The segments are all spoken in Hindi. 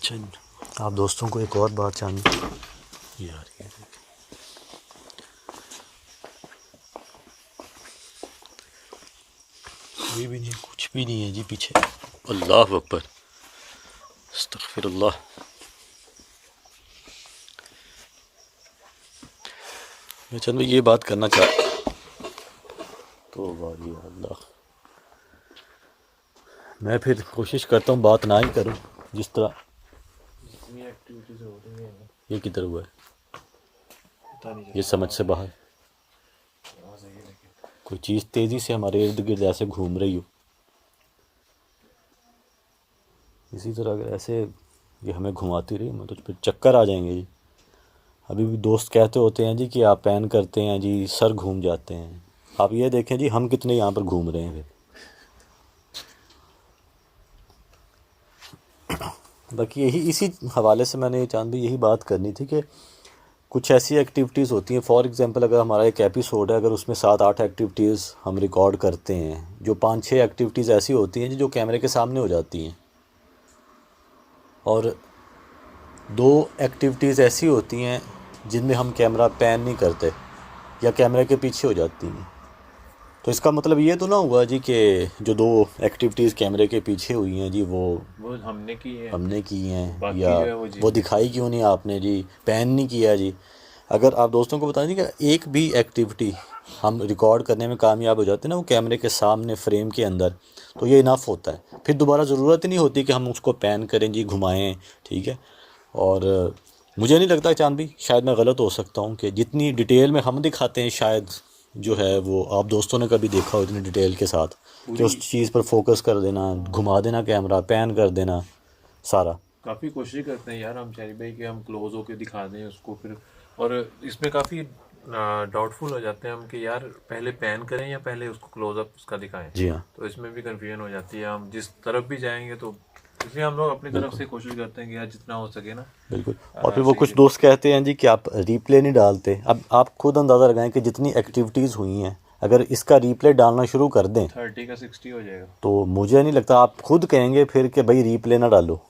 अच्छा, आप दोस्तों को एक और बात जाननी यार, ये भी नहीं, कुछ भी नहीं है जी पीछे। अल्लाह अकबर, अस्तगफिरुल्लाह। मैं चंद भाई ये बात करना चाहता तो वाह अल्लाह, मैं फिर कोशिश करता हूँ बात ना ही करूँ जिस तरह जितनी एक्टिविटीज हो रही है। ये किधर हुआ है, पता नहीं ये समझ से बाहर। आवाज आई है लेकिन कोई चीज़ तेज़ी से हमारे इर्द गिर्द ऐसे घूम रही हो, इसी तरह अगर ऐसे ये हमें घुमाती रही मैं तो फिर चक्कर आ जाएंगे जी। अभी भी दोस्त कहते होते हैं जी कि आप पैन करते हैं जी, सर घूम जाते हैं। आप ये देखें जी हम कितने यहाँ पर घूम रहे हैं फिर। बाकी यही इसी हवाले से मैंने चांद भी यही बात करनी थी कि कुछ ऐसी एक्टिविटीज़ होती हैं, फॉर एग्ज़ाम्पल अगर हमारा एक एपिसोड है, अगर उसमें 7-8 एक्टिविटीज़ हम रिकॉर्ड करते हैं, जो 5-6 एक्टिविटीज़ ऐसी होती हैं जो कैमरे के सामने हो जाती हैं, और 2 एक्टिविटीज़ ऐसी होती हैं जिनमें हम कैमरा पैन नहीं करते या कैमरे के पीछे हो जाती हैं। तो इसका मतलब ये तो ना हुआ जी कि जो 2 एक्टिविटीज़ कैमरे के पीछे हुई हैं जी वो हमने की है। हमने की हैं, बाकी या जो है वो वो जिनने की दिखाई क्यों नहीं आपने जी, पैन नहीं किया जी। अगर आप दोस्तों को बता दें कि एक भी एक्टिविटी हम रिकॉर्ड करने में कामयाब हो जाते हैं ना वो कैमरे के सामने फ्रेम के अंदर, तो ये इनफ होता है, फिर दोबारा ज़रूरत ही नहीं होती कि हम उसको पैन करें जी, घुमाएं। ठीक है। और मुझे नहीं लगता चांद भी, शायद मैं गलत हो सकता हूँ, कि जितनी डिटेल में हम दिखाते हैं शायद जो है वो आप दोस्तों ने कभी देखा हो इतनी डिटेल के साथ, कि पूरी उस चीज़ पर फोकस कर देना, घुमा देना कैमरा, पैन कर देना सारा। काफ़ी कोशिश करते हैं यार हम शहरी भाई कि हम क्लोज होके दिखा दें उसको फिर। और इसमें काफ़ी डाउटफुल हो जाते हैं हम कि यार पहले पैन करें या पहले उसको क्लोजअप उसका दिखाएं। जी हाँ, तो इसमें भी कन्फ्यूजन हो जाती है, हम जिस तरफ भी जाएंगे तो इसलिए हम लोग अपनी तरफ बिल्कुल से कोशिश करते हैं कि यार जितना हो सके ना बिल्कुल। और फिर वो सही कुछ दिखाएं। दोस्त कहते हैं जी कि आप रीप्ले नहीं डालते। अब आप खुद अंदाज़ा लगाएं कि जितनी एक्टिविटीज़ हुई हैं, अगर इसका रीप्ले डालना शुरू कर दें 30 का 60 हो जाएगा। तो मुझे नहीं लगता आप खुद कहेंगे फिर कि भाई रीप्ले ना डालो,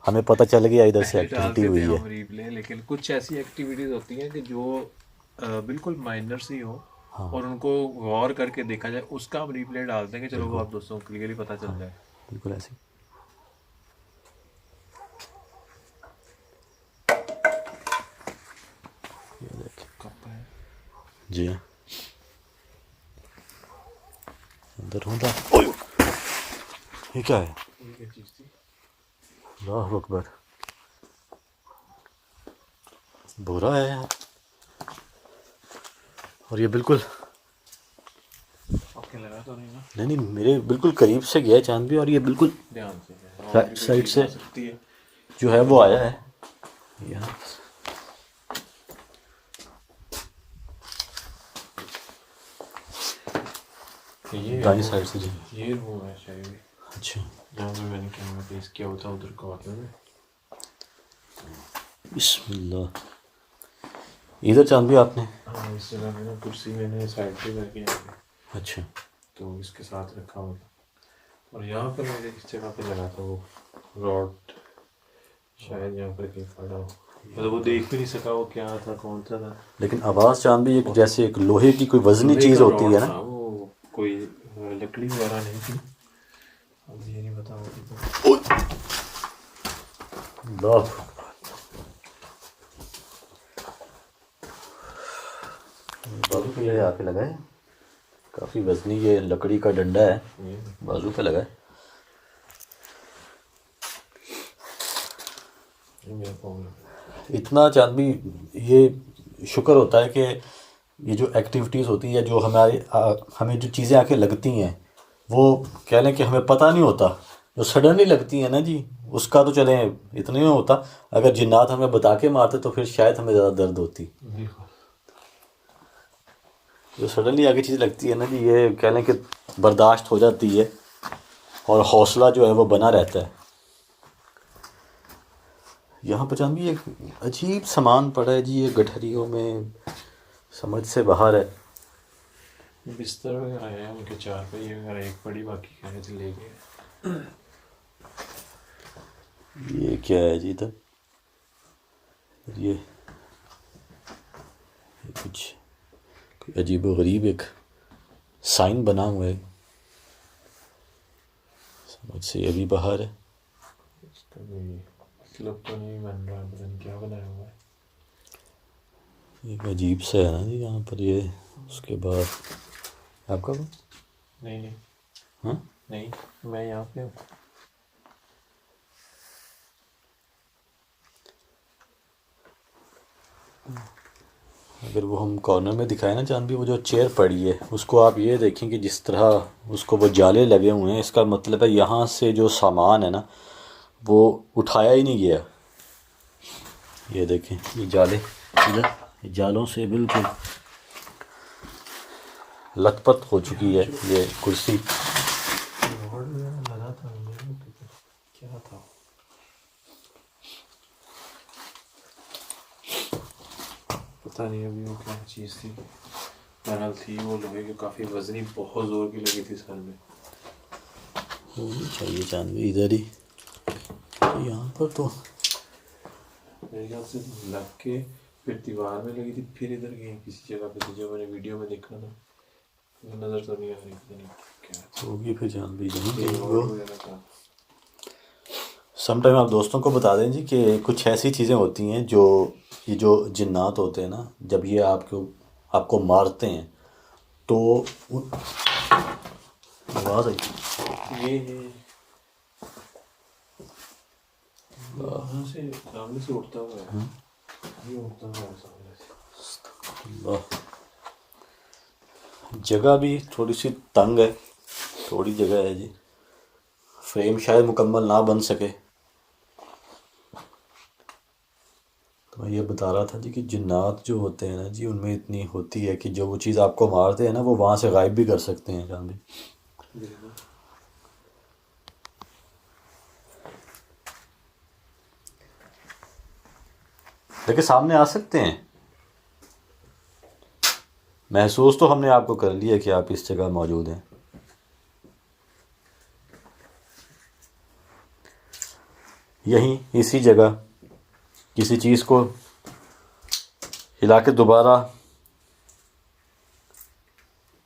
हमें पता चल गया इधर से पहले एक्टिविटी डालते थे हुई है। हम रिप्ले, लेकिन कुछ ऐसी एक्टिविटीज होती हैं कि जो बिल्कुल माइनर सी हो हाँ और उनको गौर करके देखा जाए, उसका हम रिप्ले डालते हैं कि चलो वो बिल्कुल, आप दोस्तों को क्लियरली पता चल जाए। बिल्कुल ऐसे ही। ये देखें कब है जी हाँ, अंदर होता। ओयो, ये क्या है? ये क्या चीज़ थी? अल्लाह अकबर, बुरा है यार। और ये बिल्कुल आपके लगा तो नहीं ना? नहीं नहीं, मेरे बिल्कुल करीब से गया है चांद भी, और ये बिल्कुल ध्यान से है, और राइट भी कोई साइड चीज़ से आ सकती है। जो है वो आया है यहाँ। ये दाई वो साइड से जी। ये वो है शायद अच्छा, जहाँ पे मैंने कैमरा पेश किया होता उधर कॉर्नर में। बिस्मिल्लाह। इधर चांद भी आपने? हाँ, इस जगह में ना कुर्सी मैंने साइड पे करके यहाँ पे अच्छा, तो इसके साथ रखा हुआ था। और यहाँ पर मैंने इस जगह पे लगा था वो रॉड, शायद यहाँ पर कहीं पड़ा हो, मतलब वो देख भी नहीं सका वो क्या था, कौन सा था। लेकिन आवाज़ चांद भी एक जैसे एक लोहे की कोई वजनी लोहे चीज़ का होती रॉड है ना। था वो, कोई लकड़ी वगैरह नहीं थी। अब ये नहीं बता अल्लाह, बाजू पे ले आके लगाए, काफ़ी वजनी ये लकड़ी का डंडा है, बाजू पे लगाए। इतना चांद भी ये शुक्र होता है कि ये जो एक्टिविटीज़ होती है, जो हमें जो चीज़ें आके लगती हैं वो कह लें कि हमें पता नहीं होता, जो सडनली लगती है ना जी, उसका तो चलें इतना ही होता। अगर जिन्नात हमें बता के मारते तो फिर शायद हमें ज़्यादा दर्द होती। जो सडनली आगे चीज़ लगती है ना जी, ये कह लें कि बर्दाश्त हो जाती है और हौसला जो है वो बना रहता है। यहाँ पर भी एक अजीब सामान पड़ा है जी, ये गठरियों में समझ से बाहर है। बिस्तर वगैरह है उनके, चार पहिए वगैरह, एक पड़ी, बाकी कह रहे थे ले गए। ये क्या है जी इधर? ये कुछ कोई अजीब व गरीब एक साइन बना हुआ है, समझ से ये भी बाहर है। इसका भी मतलब तो नहीं बन रहा, पता नहीं क्या बनाया हुआ है। एक अजीब सा है ना जी यहाँ पर ये। उसके बाद आपका वो नहीं नहीं हाँ नहीं, मैं यहाँ पे हूँ। अगर वो हम कॉर्नर में दिखाए ना चांद भी, वो जो चेयर पड़ी है उसको आप ये देखें कि जिस तरह उसको वो जाले लगे हुए हैं, इसका मतलब है यहाँ से जो सामान है ना वो उठाया ही नहीं गया। ये देखें ये जाले, इधर ये जालों से बिल्कुल लथपथ हो चुकी है ये कुर्सी। रोड में लगा था मुझे, क्या था? पता नहीं अभी वो क्या चीज़ थी, बहरहाल थी वो लोहे की, काफ़ी वजनी, बहुत ज़ोर की लगी थी सर में। होनी चाहिए चांदवी इधर ही, तो यहाँ पर तो मेरे ख्याल से लग के फिर दीवार में लगी थी, फिर इधर गई किसी जगह पे थी, जो मैंने वीडियो में देखा था। नज़र तो नहीं आ रही, पता नहीं क्या होगी फिर चांदवी यहीं ये कहीं रोड वो। वगैरह था। समटाइम आप दोस्तों को बता दें जी कि कुछ ऐसी चीज़ें होती हैं जो ये जो जिन्नात होते हैं ना, जब ये आपको मारते हैं तो आवाज़ आई। ये वहाँ से सामने से उड़ता हुआ है, ये उड़ता हुआ है सामने से। अल्लाह, जगह भी थोड़ी सी तंग है, थोड़ी जगह है जी, फ्रेम शायद मुकम्मल ना बन सके। तो मैं ये बता रहा था जी कि जिन्नात जो होते हैं ना जी, उनमें इतनी होती है कि जो वो चीज़ आपको मारते हैं ना वो वहाँ से गायब भी कर सकते हैं जान भी। बिल्कुल। लेकिन सामने आ सकते हैं, महसूस तो हमने आपको कर लिया कि आप इस जगह मौजूद हैं। यहीं इसी जगह किसी चीज़ को हिला के दोबारा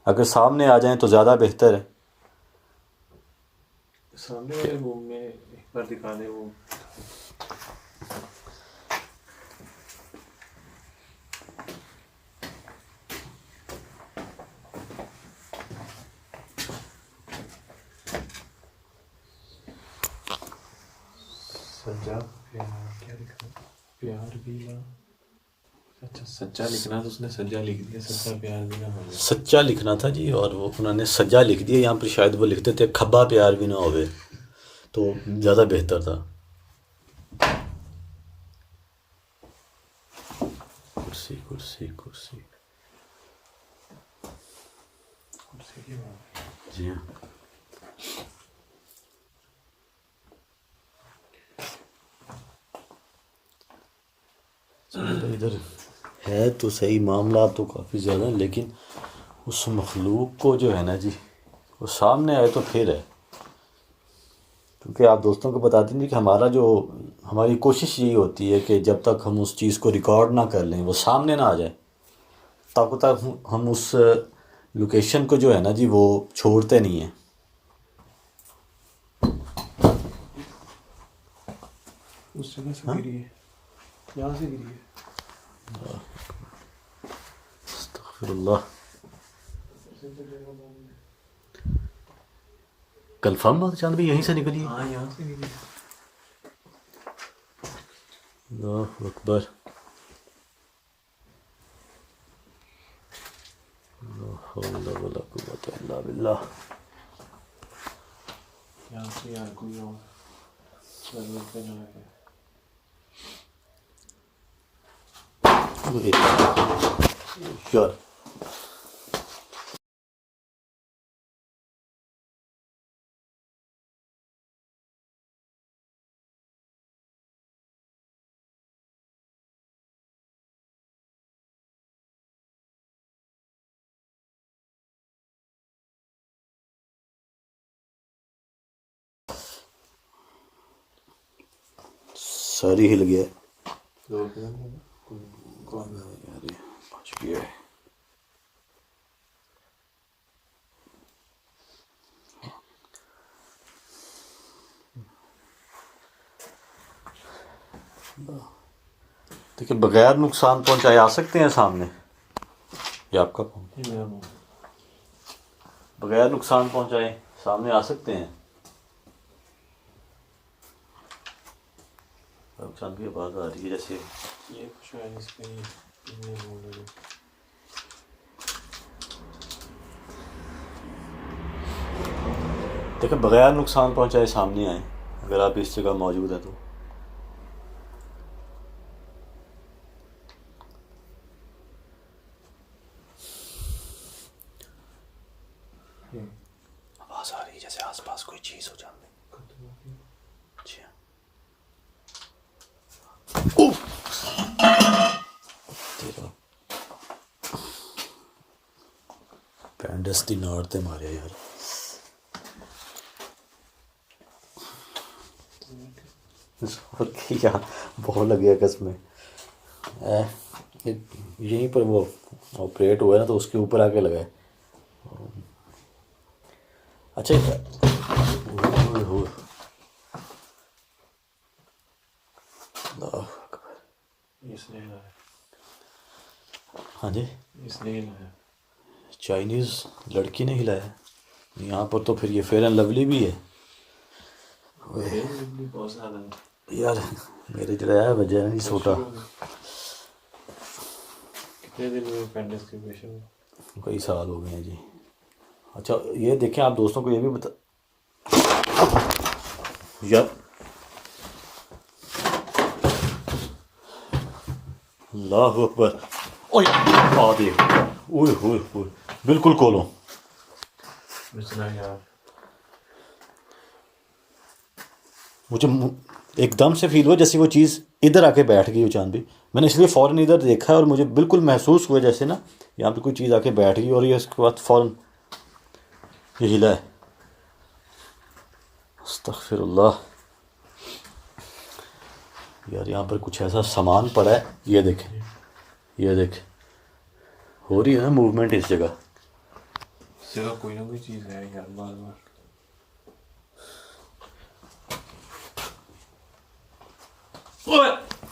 अगर सामने आ जाएं तो ज़्यादा बेहतर है। सामने वाले रूम में एक बार दिखाने वो सज्जा प्यार, क्या लिखा है? प्यार भी ना, अच्छा सच्चा लिखना है तो उसने सज्जा लिख दिया, सच्चा प्यार भी ना हो गया। सच्चा लिखना था जी और वो उन्होंने सज्जा लिख दिया, यहाँ पर शायद वो लिखते थे खब्बा प्यार भी ना होवे तो ज़्यादा बेहतर था। कुर्सी कुर्सी कुर्सी, कुर्सी की बात है। जी हाँ। तो इधर है तो सही, मामला तो काफ़ी ज़्यादा है, लेकिन उस मखलूक को जो है ना जी वो सामने आए तो फिर है। क्योंकि आप दोस्तों को बताते नहीं कि हमारी कोशिश यही होती है कि जब तक हम उस चीज़ को रिकॉर्ड ना कर लें, वो सामने ना आ जाए, तब तक हम उस लोकेशन को जो है ना जी वो छोड़ते नहीं हैं। उस जगह से हाँ गिरी है, यहाँ से गिरी है। अस्तगफिरुल्लाह। कंफर्म बात चांद भी यहीं से निकली है। हाँ यहाँ से गिरी है। अल्लाहु अकबर। ला हौला वला कुव्वता इल्ला बिल्लाह। यहाँ से यार कोई और जरूरत पे ना है। श्योर। सर ही हिल गया दो कौन यार, ये बच गया है। देखिए बगैर नुकसान पहुंचाए आ सकते हैं सामने, ये आपका फोन, ये मेरा मुंह। बगैर नुकसान पहुंचाए सामने आ सकते हैं। नुकसान की आवाज़ आ रही है जैसे, ये कुछ है इसके ये बोल रहे देखिए बगैर नुकसान पहुंचाए सामने आए अगर आप इस जगह मौजूद है तो। आवाज़ आ रही है जैसे आसपास कोई चीज़ हो जाती है। अच्छा तेरा पैंडस दी नाड़ ते मारे यार। यार बहुत लग गया कसमें। यहीं पर वो ऑपरेट हुआ है ना तो उसके ऊपर आके लगा है। अच्छा ओए होए, अल्लाह अकबर। इसने हिलाया, हाँ जी, इसने हिलाया। चाइनीज़ लड़की ने हिलाया। यहाँ पर तो फिर ये फेयर एंड लवली भी है। ये भी बहुत ज़्यादा है। यार मेरे जरा है वजह नहीं सोटा। कितने दिन हुए पेंडेंस के पेशेंट? कई साल हो गए हैं जी। अच्छा ये देखें, आप दोस्तों को ये भी बता यार, अल्लाह अकबर। ओए आ देख, ओए होए होए, बिल्कुल खोलो। बचना यार। मुझे एकदम से फील हुआ जैसे वो चीज़ इधर आके बैठ गई उचान भी। मैंने इसलिए फ़ौरन इधर देखा और मुझे बिल्कुल महसूस हुआ जैसे ना यहाँ पे कोई चीज़ आके बैठ गई और ये उसके बाद फ़ौरन ये हिला है। अस्तग़फिरुल्लाह। यार यहाँ पर कुछ ऐसा सामान पड़ा है, ये देखें, ये देखें, हो रही है ना मूवमेंट इस जगह। इस जगह कोई ना कोई चीज़ है यार, बार बार।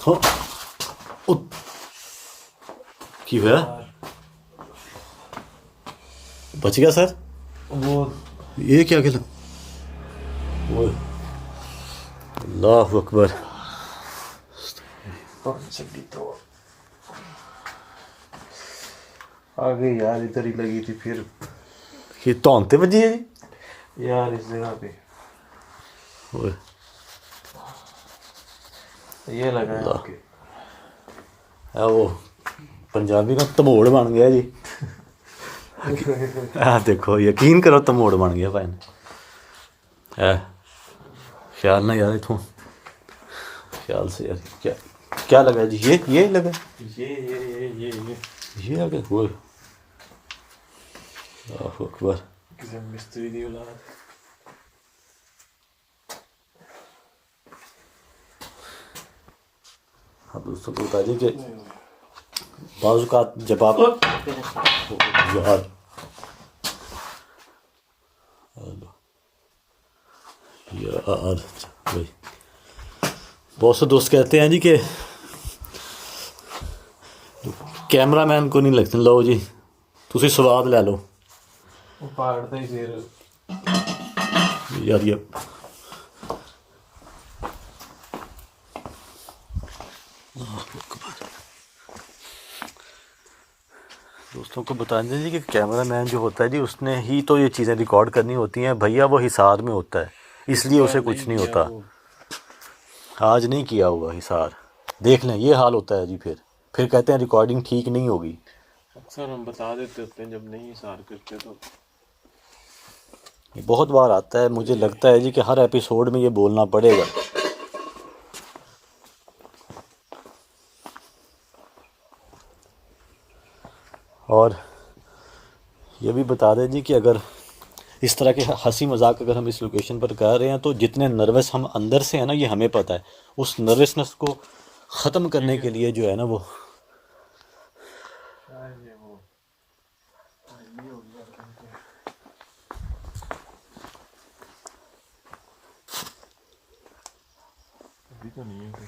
हाँ की हुआ, बच गया सर। वो ये क्या खेला, ओए अल्लाह अकबर। चड्डी तो आ गई यार, इधर ही लगी थी फिर। ये तौनते बजी है जी यार इस जगह पे ओए। ये लगा है अल्लाह। आपके। वो पंजाबी का तमोड़ बन गया जी। देखो यकीन करो तमोड़ बन गया भाई ने। ख्याल ना यार इथों, ख्याल से यार क्या क्या लगा जी, ये लगा, ये आ गया। वो अल्लाह अकबर। किसी मिस्त्री दी औलाद। हाँ दोस्तों को बता दीजिए कि बाज़ औक़ात जब आप यार यार भाई, बहुत से दोस्त कहते हैं जी कि कैमरा मैन को नहीं लगते, लो जी तुसी स्वाद ले लो वो पहाड़ ही फिर यार। ये दोस्तों को बता दें जी कि कैमरा मैन जो होता है जी उसने ही तो ये चीज़ें रिकॉर्ड करनी होती हैं भैया, वो हिसार में होता है इसलिए उसे कुछ नहीं होता। आज नहीं किया हुआ हिसार, देख लें ये हाल होता है जी। फिर कहते हैं रिकॉर्डिंग ठीक नहीं होगी। अक्सर हम बता देते होते हैं जब नहीं इशार करते तो। ये बहुत बार आता है, मुझे लगता है जी कि हर एपिसोड में ये बोलना पड़ेगा। और ये भी बता दें जी कि अगर इस तरह के हंसी मजाक अगर हम इस लोकेशन पर कर रहे हैं तो जितने नर्वस हम अंदर से हैं ना, ये हमें पता है, उस नर्वसनेस को ख़त्म करने के लिए जो है ना वो शायद ये वो ये हो गया पता नहीं क्या। अभी तो नहीं है कोई।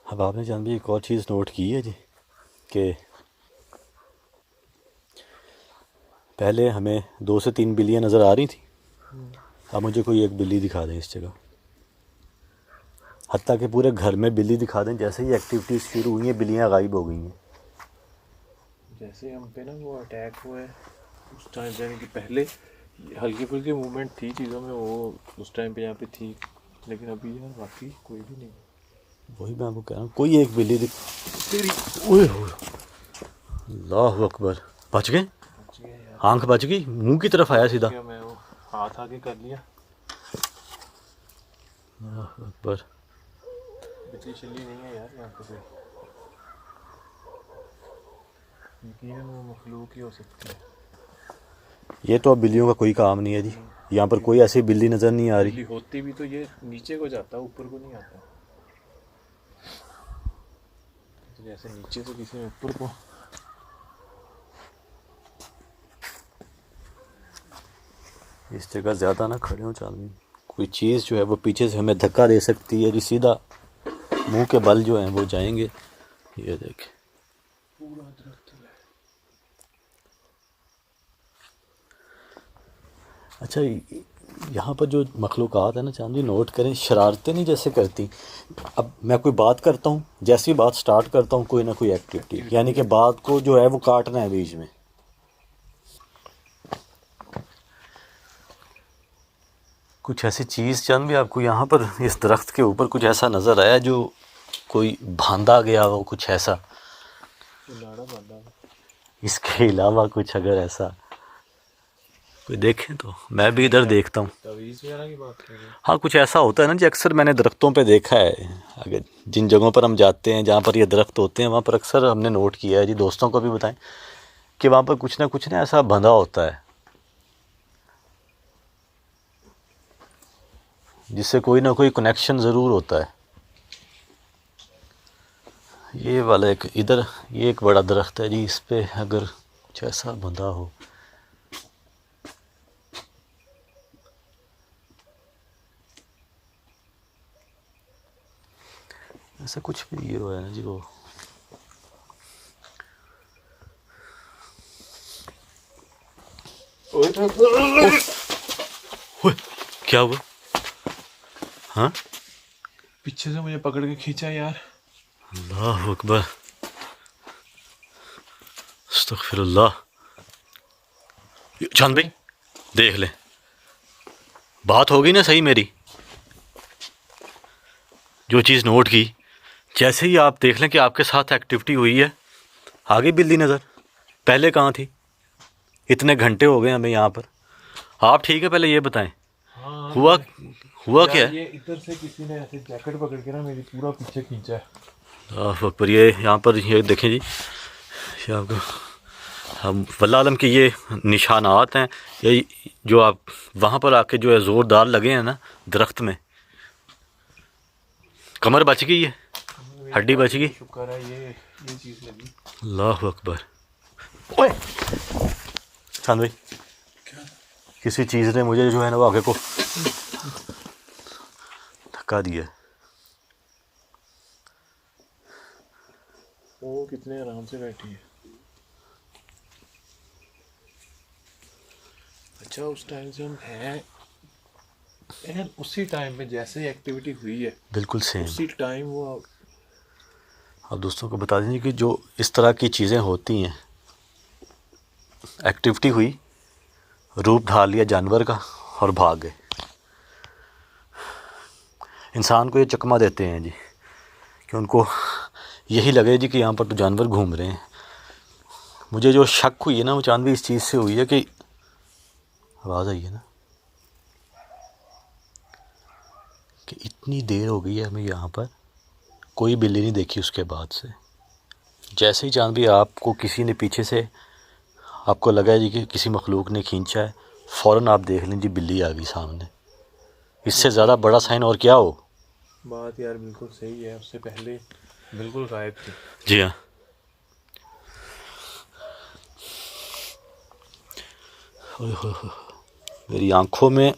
अब आपने जान भी एक और चीज़ नोट की है जी कि पहले हमें 2 से 3 बिल्लियाँ नज़र आ रही थी, अब मुझे कोई एक बिल्ली दिखा दें इस जगह, हत्ता कि पूरे घर में बिल्ली दिखा दें, जैसे ही एक्टिविटीज़ शुरू हुई हैं बिल्लियाँ गायब हो गई हैं। जैसे हम पे ना वो अटैक हुआ है उस टाइम पे, यानी कि पहले हल्की फुल्की मूवमेंट थी चीज़ों में, वो उस टाइम पे यहाँ पे थी, लेकिन अभी यार बाकी कोई भी नहीं। वही मैं आपको कह रहा हूँ, कोई एक बिल्ली दिख तेरी, ओए होए, अल्लाह अकबर, बच गए, बच गए यार। आंख बच गई, मुंह की तरफ आया सीधा, क्या मैं वो हाथ आगे कर लिया। अल्लाह अकबर। बिजली छिल्ली नहीं है यार यहाँ पे कोई, यकीनन वो मखलूक ही हो सकती है। ये तो अब बिल्लियों का कोई काम नहीं है जी, यहाँ पर कोई ऐसी बिल्ली नज़र नहीं आ रही। बिजली होती भी तो ये नीचे को जाता, ऊपर को नहीं आता। तो जैसे नीचे से किसी ने ऊपर को, इस जगह ज़्यादा ना खड़े हो चालू, कोई चीज़ जो है वो पीछे से हमें धक्का दे सकती है जी, सीधा मुंह के बल जो हैं वो जाएंगे। ये देखें, पूरा दरख्त है। अच्छा यहाँ पर जो मखलूक़ात है ना चांदी, नोट करें, शरारतें नहीं जैसे करती। अब मैं कोई बात करता हूँ, जैसी बात स्टार्ट करता हूँ कोई ना कोई एक्टिविटी, यानी कि बात को जो है वो काटना है बीच में। कुछ ऐसी चीज़ चंद भी आपको यहाँ पर इस दरख्त के ऊपर कुछ ऐसा नज़र आया जो कोई बांधा गया हो, कुछ ऐसा, लाड़ा बांधा है। इसके अलावा कुछ अगर ऐसा कोई देखें तो मैं भी इधर देखता हूँ। तवीज़ वगैरह की बात कर रहे हैं। हाँ कुछ ऐसा होता है ना जी, अक्सर मैंने दरख्तों पे देखा है, अगर जिन जगहों पर हम जाते हैं जहाँ पर ये दरख्त होते हैं वहाँ पर अक्सर हमने नोट किया है जी, दोस्तों को भी बताएं कि वहाँ पर कुछ ना ऐसा बंधा होता है जिससे कोई ना कोई कनेक्शन ज़रूर होता है। ये वाला एक इधर, ये एक बड़ा दरख्त है जी, इस पे अगर कुछ ऐसा बंधा हो, ऐसा कुछ भी ये हुआ है ना जी, वो क्या हुआ? हाँ पीछे से मुझे पकड़ के खींचा यार। अल्लाह अकबर, अस्तगफिरुल्लाह। चांद भाई देख ले, बात होगी ना सही मेरी, जो चीज़ नोट की, जैसे ही आप देख लें कि आपके साथ एक्टिविटी हुई है, आगे बिल्ली नज़र, पहले कहाँ थी? इतने घंटे हो गए हमें यहाँ पर, आप ठीक है? पहले ये बताएं, हाँ, हुआ क्या है? ये इधर से किसी ने ऐसे जैकेट पकड़ के ना मेरी पूरा पीछे खींचा है। अल्लाह अकबर। ये यहाँ पर ये देखें जी, ये आपको हम वल्लाह आलम के ये निशानात हैं, ये जो आप वहाँ पर आके जो है ज़ोरदार लगे हैं ना दरख्त में, कमर बच गई है, हड्डी बच गई। शुक्र है ये चीज़ लगी। अल्लाह अकबर। ओए चांद भाई, किसी चीज़ ने मुझे जो है ना वो आगे को धक्का दिया। वो कितने आराम से बैठी है। अच्छा उस टाइम से हम हैं यार, उसी टाइम पे जैसे एक्टिविटी हुई है बिल्कुल सेम। उसी टाइम वो आप दोस्तों को बता दीजिए कि जो इस तरह की चीज़ें होती हैं, एक्टिविटी हुई, रूप ढाल लिया जानवर का और भाग गए। इंसान को ये चकमा देते हैं जी कि उनको यही लगे जी कि यहाँ पर तो जानवर घूम रहे हैं। मुझे जो शक हुई है ना वो चांद भी इस चीज़ से हुई है कि आवाज़ आई है ना कि इतनी देर हो गई है हमें यहाँ पर, कोई बिल्ली नहीं देखी उसके बाद से, जैसे ही चांद भी आपको किसी ने पीछे से आपको लगा है जी कि किसी मखलूक ने खींचा है, फ़ौरन आप देख लें जी बिल्ली आ गई सामने। इससे ज़्यादा बड़ा साइन और क्या हो। बात यार बिल्कुल सही है, उससे पहले बिल्कुल गायब थी। जी हाँ। ओए होए होए, मेरी आंखों में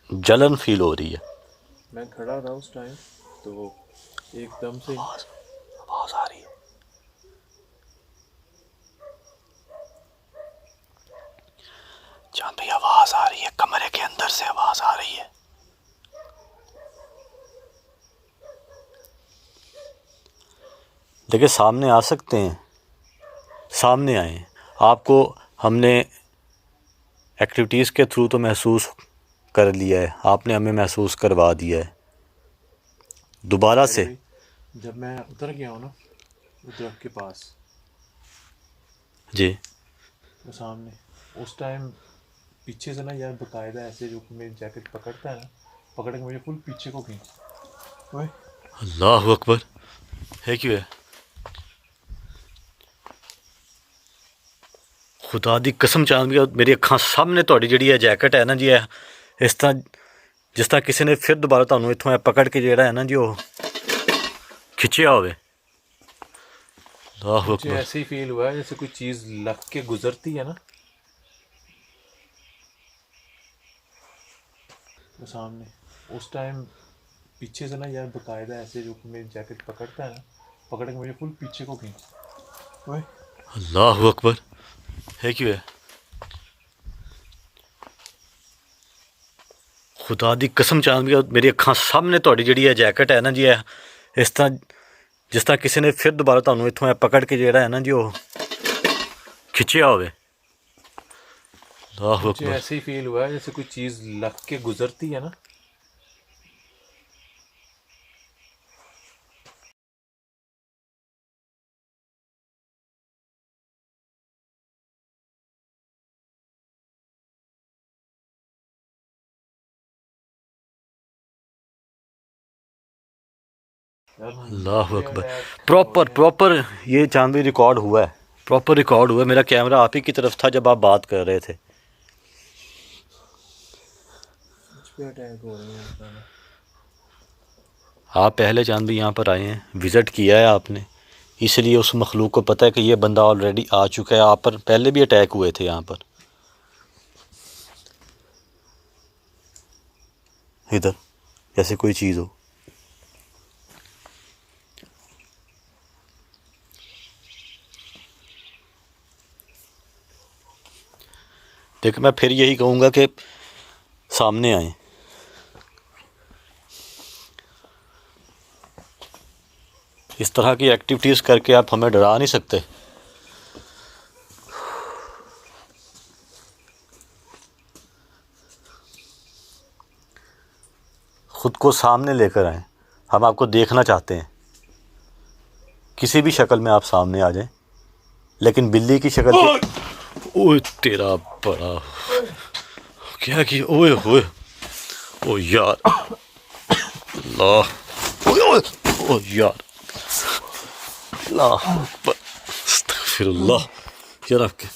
जलन फील हो रही है। मैं खड़ा था उस टाइम तो एकदम से आवाज़ आ रही है। चांद भाई आवाज़ आ रही है, कमरे के अंदर से आवाज़ आ रही है। देखिए सामने आ सकते हैं, सामने आए। आपको हमने एक्टिविटीज़ के थ्रू तो महसूस कर लिया है, आपने हमें महसूस करवा दिया है। दोबारा से जब मैं उतर गया हूँ ना दरख्त के पास जी, वो सामने, उस टाइम पीछे से ना यार बकायदा ऐसे जो मेरी जैकेट पकड़ता है ना, पकड़ के मुझे फुल पीछे को खींच। ओए अल्लाह अकबर। है क्यों है, खुदा दी कसम चांद भी मेरी अखां सामने तुहाडी जिहड़ी है जैकेट है ना जी, इस तरह जिस तरह किसी ने फिर दोबारा तुहानू इत्थों पकड़ के जिहड़ा है ना जी वो खिंचिया होवे। अल्लाह मुझे अकबर। ऐसे ही फील हुआ है जैसे कोई चीज़ लग के गुजरती है ना वो सामने, उस टाइम पीछे से ना यार बकायदा ऐसे जो मेरी जैकेट पकड़ता है ना, पकड़ के मुझे फुल पीछे को खींच। ओए अल्लाह अकबर। है क्यों है, खुदा दी कसम चांद भी मेरी अखां सामने तुहाडी जिहड़ी है जैकेट है ना जी, इस तरह जिस तरह किसी ने फिर दोबारा तुहानू इत्थों पकड़ के जिहड़ा है ना जी वो खिंचिया होवे। अल्लाह मुझे अकबर। ऐसे ही फील हुआ है जैसे कोई चीज़ लग के गुजरती है ना अल्लाह अकबर। प्रॉपर प्रॉपर ये चांद भी रिकॉर्ड हुआ है, प्रॉपर रिकॉर्ड हुआ है। मेरा कैमरा आप ही की तरफ था जब आप बात कर रहे थे। मुझ पे अटैक हो रहे हैं साला। आप पहले चांद भी यहाँ पर आए हैं, विज़िट किया है आपने, इसलिए उस मखलूक को पता है कि ये बंदा ऑलरेडी आ चुका है। आप पर पहले भी अटैक हुए थे यहाँ पर। इधर जैसे कोई चीज़ हो। देख मैं फिर यही कहूँगा कि सामने आए। इस तरह की एक्टिविटीज़ करके आप हमें डरा नहीं सकते। ख़ुद को सामने लेकर आएँ, हम आपको देखना चाहते हैं। किसी भी शक्ल में आप सामने आ जाएं, लेकिन बिल्ली की शक्ल पे। ओए तेरा बड़ा क्या कि ओए होए, ओ यार अल्लाह, ओए ओए ओ यार अल्लाह अकबर, अस्तगफिरुल्लाह यार आपके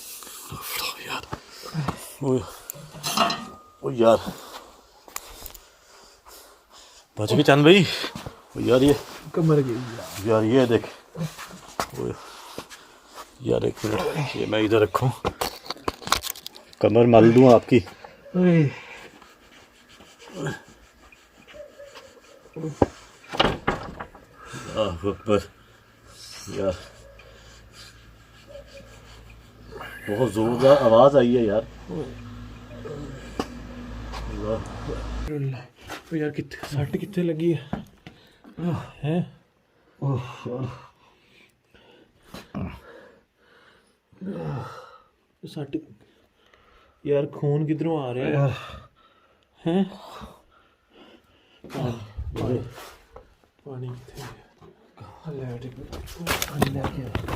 यार, ओए ओ यार बच गए चंद भाई। ओ यार ये कमर गई यार, ये देख ओए यार, एक मिनट ये मैं इधर रखूं, कमर मल दूं आपकी। अकबर यार, बहुत जोरदार आवाज़ आई है यार। तो यार कितने सट कितने लगी है हैं? सट यार, खून किधरों आ रहा है हैं? पानी पानी कितने?